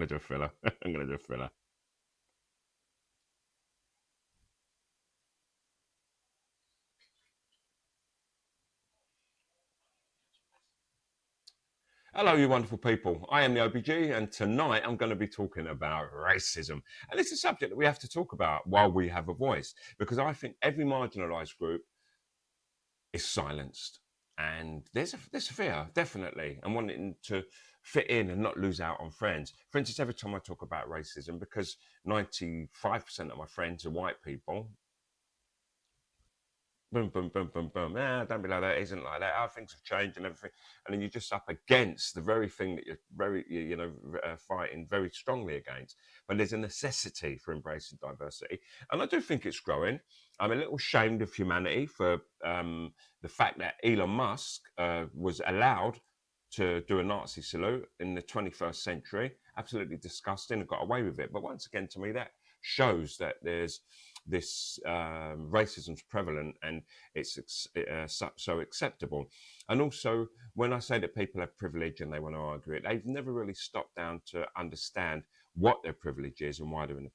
to do a filler. I'm going to do a filler. Hello, you wonderful people. I am the OBG, and tonight I'm going to be talking about racism. And it's a subject that we have to talk about while we have a voice, because I think every marginalised group is silenced. And there's a fear, definitely, and wanting to fit in and not lose out on friends. For instance, every time I talk about racism, because 95% of my friends are white people, boom, boom, boom, boom, boom. Don't be like that. It isn't like that. How things have changed and everything. And then you're just up against the very thing that you're fighting very strongly against. But there's a necessity for embracing diversity. And I do think it's growing. I'm a little ashamed of humanity for the fact that Elon Musk was allowed to do a Nazi salute in the 21st century. Absolutely disgusting and got away with it. But once again, to me, that shows that there's this racism's prevalent and it's so acceptable. And also, when I say that people have privilege and they want to argue it, they've never really stopped down to understand what their privilege is and why they're in a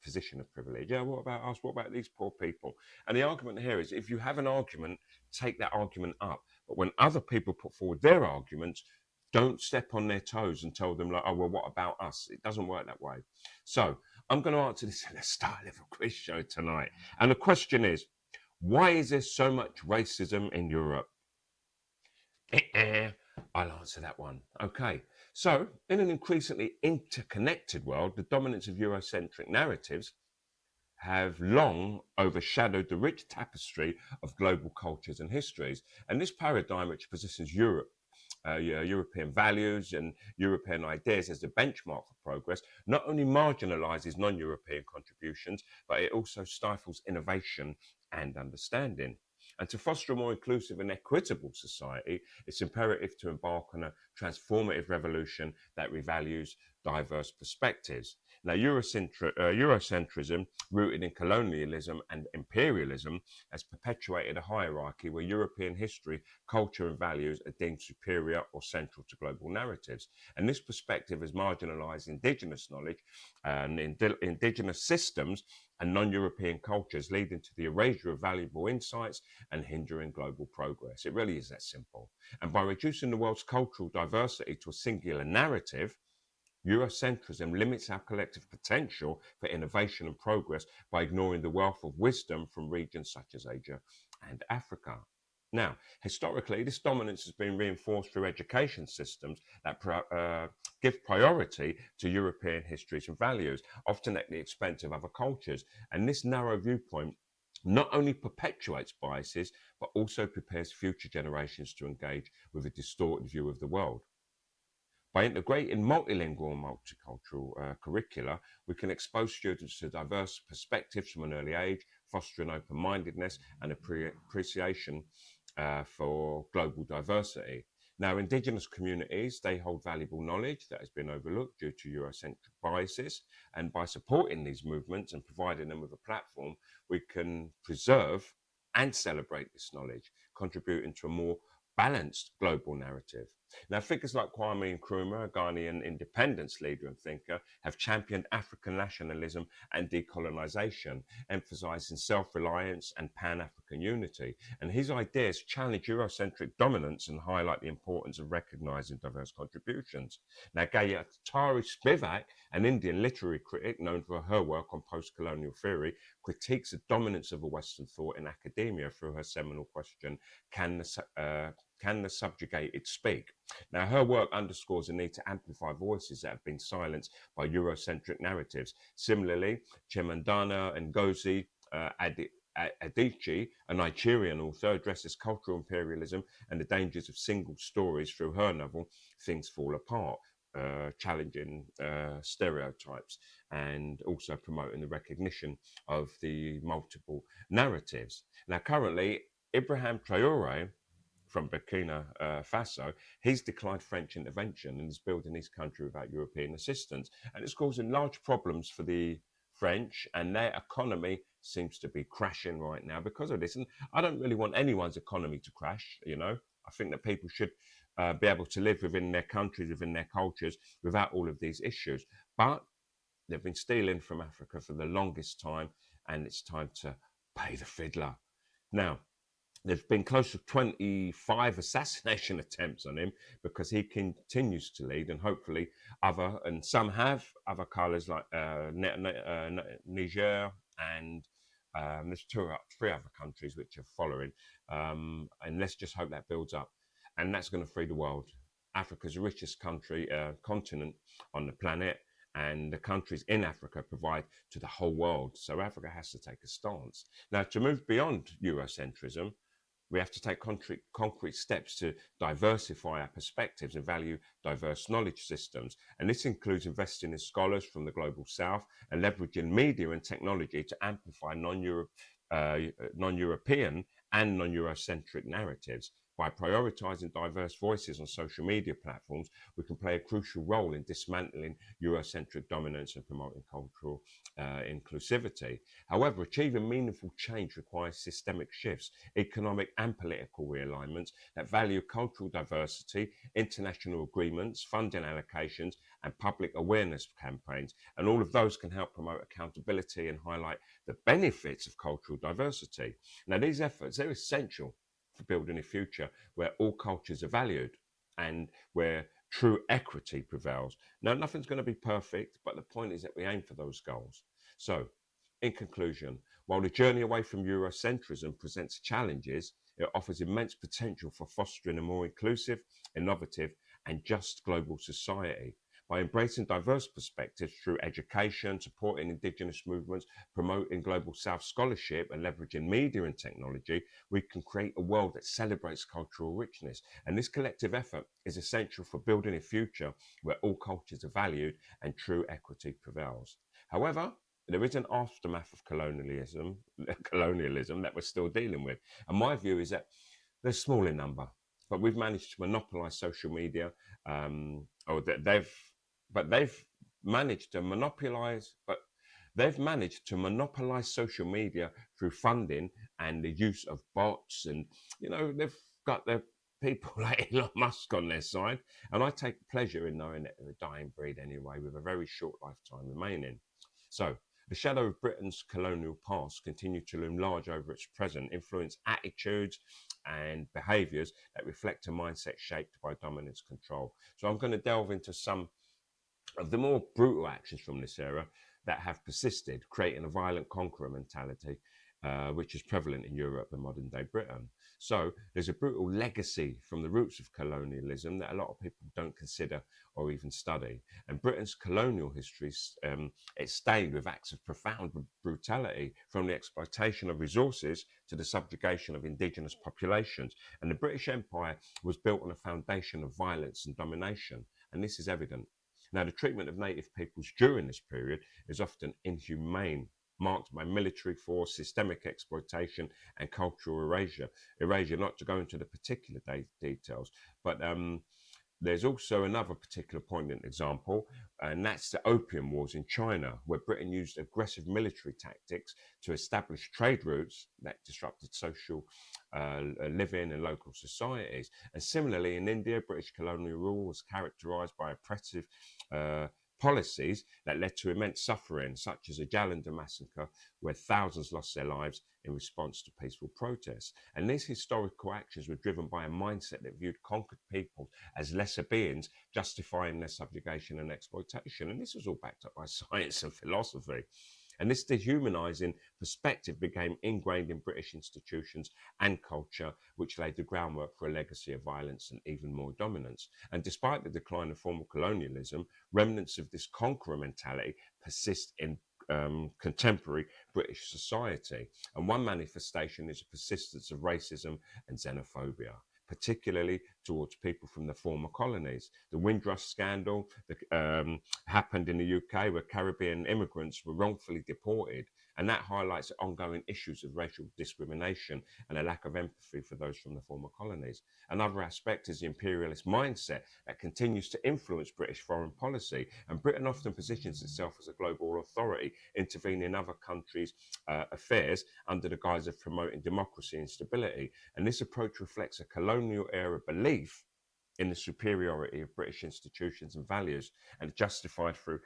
position of privilege. Yeah, what about us? What about these poor people? And the argument here is, if you have an argument, take that argument up. But when other people put forward their arguments, don't step on their toes and tell them like, oh, well, what about us? It doesn't work that way. So I'm going to answer this in a style of a quiz show tonight. And the question is, why is there so much racism in Europe? I'll answer that one. Okay. So, in an increasingly interconnected world, the dominance of Eurocentric narratives have long overshadowed the rich tapestry of global cultures and histories. And this paradigm, which positions European values and European ideas as the benchmark for progress, not only marginalizes non-European contributions, but it also stifles innovation and understanding. And to foster a more inclusive and equitable society, it's imperative to embark on a transformative revolution that revalues diverse perspectives. Now, Eurocentrism, rooted in colonialism and imperialism, has perpetuated a hierarchy where European history, culture, and values are deemed superior or central to global narratives. And this perspective has marginalized indigenous knowledge and indigenous systems and non-European cultures, leading to the erasure of valuable insights and hindering global progress. It really is that simple. And by reducing the world's cultural diversity to a singular narrative, Eurocentrism limits our collective potential for innovation and progress by ignoring the wealth of wisdom from regions such as Asia and Africa. Now, historically, this dominance has been reinforced through education systems that give priority to European histories and values, often at the expense of other cultures. And this narrow viewpoint not only perpetuates biases, but also prepares future generations to engage with a distorted view of the world. By integrating multilingual and multicultural curricula, we can expose students to diverse perspectives from an early age, fostering open-mindedness and appreciation for global diversity. Now, Indigenous communities, they hold valuable knowledge that has been overlooked due to Eurocentric biases. And by supporting these movements and providing them with a platform, we can preserve and celebrate this knowledge, contributing to a more balanced global narrative. Now, figures like Kwame Nkrumah, a Ghanaian independence leader and thinker, have championed African nationalism and decolonization, emphasizing self-reliance and Pan-African unity. And his ideas challenge Eurocentric dominance and highlight the importance of recognizing diverse contributions. Now, Gayatri Spivak, an Indian literary critic known for her work on post-colonial theory, critiques the dominance of a Western thought in academia through her seminal question, can the subjugated speak? Now, her work underscores the need to amplify voices that have been silenced by Eurocentric narratives. Similarly, Chimamanda Ngozi Adichie, a Nigerian author, addresses cultural imperialism and the dangers of single stories through her novel, Things Fall Apart, challenging stereotypes and also promoting the recognition of the multiple narratives. Now, currently, Ibrahim Traore from Burkina Faso, he's declined French intervention and is building his country without European assistance. And it's causing large problems for the French, and their economy seems to be crashing right now because of this. And I don't really want anyone's economy to crash, you know. I think that people should be able to live within their countries, within their cultures, without all of these issues. But they've been stealing from Africa for the longest time, and it's time to pay the fiddler. Now, there's been close to 25 assassination attempts on him because he continues to lead, and hopefully and some have other colors like Niger, and there's three other countries which are following. And let's just hope that builds up, and that's going to free the world. Africa's the richest continent on the planet, and the countries in Africa provide to the whole world. So Africa has to take a stance. Now, to move beyond Eurocentrism, we have to take concrete steps to diversify our perspectives and value diverse knowledge systems. And this includes investing in scholars from the global south and leveraging media and technology to amplify non-European and non-Eurocentric narratives. By prioritizing diverse voices on social media platforms, we can play a crucial role in dismantling Eurocentric dominance and promoting cultural inclusivity. However, achieving meaningful change requires systemic shifts, economic and political realignments that value cultural diversity, international agreements, funding allocations, and public awareness campaigns. And all of those can help promote accountability and highlight the benefits of cultural diversity. Now, these efforts, they're essential for building a future where all cultures are valued and where true equity prevails. Now, nothing's going to be perfect, but the point is that we aim for those goals. So, in conclusion, while the journey away from Eurocentrism presents challenges, it offers immense potential for fostering a more inclusive, innovative, and just global society. By embracing diverse perspectives through education, supporting Indigenous movements, promoting Global South scholarship, and leveraging media and technology, we can create a world that celebrates cultural richness. And this collective effort is essential for building a future where all cultures are valued and true equity prevails. However, there is an aftermath of colonialism that we're still dealing with. And my view is that they're small in number, but we've managed to monopolize social media, they've managed to monopolize social media through funding and the use of bots, and they've got their people like Elon Musk on their side, and I take pleasure in knowing that they're a dying breed anyway, with a very short lifetime remaining. So the shadow of Britain's colonial past continued to loom large over its present, influence attitudes and behaviours that reflect a mindset shaped by dominance control. So I'm going to delve into some of the more brutal actions from this era that have persisted, creating a violent conqueror mentality, which is prevalent in Europe and modern day Britain. So there's a brutal legacy from the roots of colonialism that a lot of people don't consider or even study. And Britain's colonial history, it stained with acts of profound brutality, from the exploitation of resources to the subjugation of indigenous populations. And the British Empire was built on a foundation of violence and domination. And this is evident. Now, the treatment of native peoples during this period is often inhumane, marked by military force, systemic exploitation, and cultural erasure. Not to go into the particular details, but there's also another particular poignant example, and that's the Opium Wars in China, where Britain used aggressive military tactics to establish trade routes that disrupted social living and local societies. And similarly, in India, British colonial rule was characterized by oppressive policies that led to immense suffering, such as the Jalandhar massacre, where thousands lost their lives in response to peaceful protests. And these historical actions were driven by a mindset that viewed conquered people as lesser beings, justifying their subjugation and exploitation. And this was all backed up by science and philosophy. And this dehumanizing perspective became ingrained in British institutions and culture, which laid the groundwork for a legacy of violence and even more dominance. And despite the decline of formal colonialism, remnants of this conqueror mentality persist in contemporary British society. And one manifestation is a persistence of racism and xenophobia, particularly towards people from the former colonies. The Windrush scandal happened in the UK, where Caribbean immigrants were wrongfully deported, and that highlights ongoing issues of racial discrimination and a lack of empathy for those from the former colonies. Another aspect is the imperialist mindset that continues to influence British foreign policy, and Britain often positions itself as a global authority, intervening in other countries' affairs under the guise of promoting democracy and stability. And this approach reflects a colonial era belief in the superiority of British institutions and values, and justified through,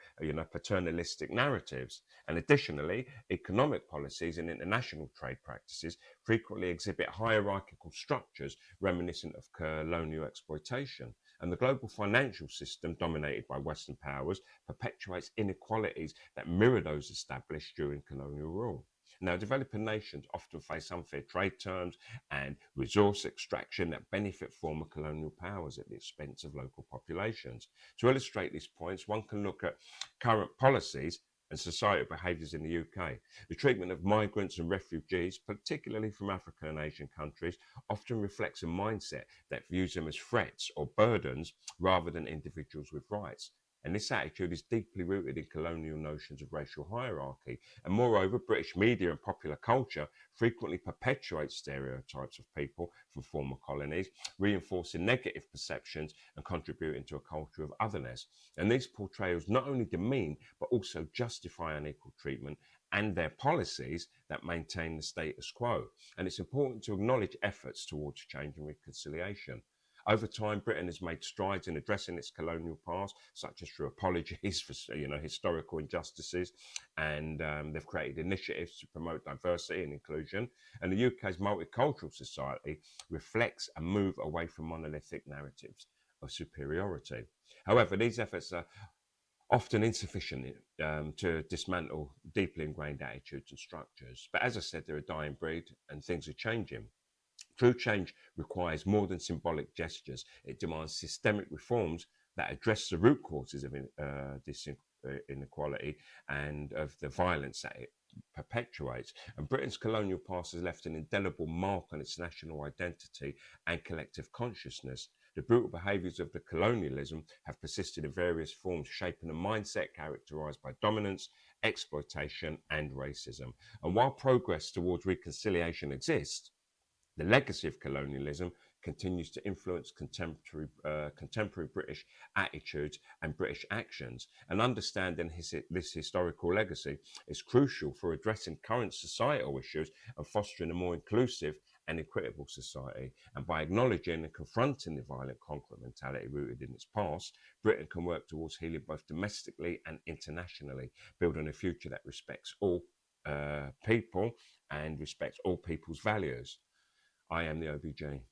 paternalistic narratives. And additionally, economic policies and international trade practices frequently exhibit hierarchical structures reminiscent of colonial exploitation. And the global financial system, dominated by Western powers, perpetuates inequalities that mirror those established during colonial rule. Now, developing nations often face unfair trade terms and resource extraction that benefit former colonial powers at the expense of local populations. To illustrate these points, one can look at current policies and societal behaviours in the UK. The treatment of migrants and refugees, particularly from African and Asian countries, often reflects a mindset that views them as threats or burdens rather than individuals with rights. And this attitude is deeply rooted in colonial notions of racial hierarchy. And moreover, British media and popular culture frequently perpetuate stereotypes of people from former colonies, reinforcing negative perceptions and contributing to a culture of otherness. And these portrayals not only demean, but also justify unequal treatment and their policies that maintain the status quo. And it's important to acknowledge efforts towards change and reconciliation. Over time, Britain has made strides in addressing its colonial past, such as through apologies for historical injustices, and they've created initiatives to promote diversity and inclusion. And the UK's multicultural society reflects a move away from monolithic narratives of superiority. However, these efforts are often insufficient to dismantle deeply ingrained attitudes and structures. But as I said, they're a dying breed and things are changing. True change requires more than symbolic gestures. It demands systemic reforms that address the root causes of this inequality and of the violence that it perpetuates. And Britain's colonial past has left an indelible mark on its national identity and collective consciousness. The brutal behaviours of the colonialism have persisted in various forms, shaping a mindset characterised by dominance, exploitation, and racism. And while progress towards reconciliation exists, the legacy of colonialism continues to influence contemporary British attitudes and British actions. And understanding this historical legacy is crucial for addressing current societal issues and fostering a more inclusive and equitable society. And by acknowledging and confronting the violent conqueror mentality rooted in its past, Britain can work towards healing both domestically and internationally, building a future that respects all people and respects all people's values. I am the OBG.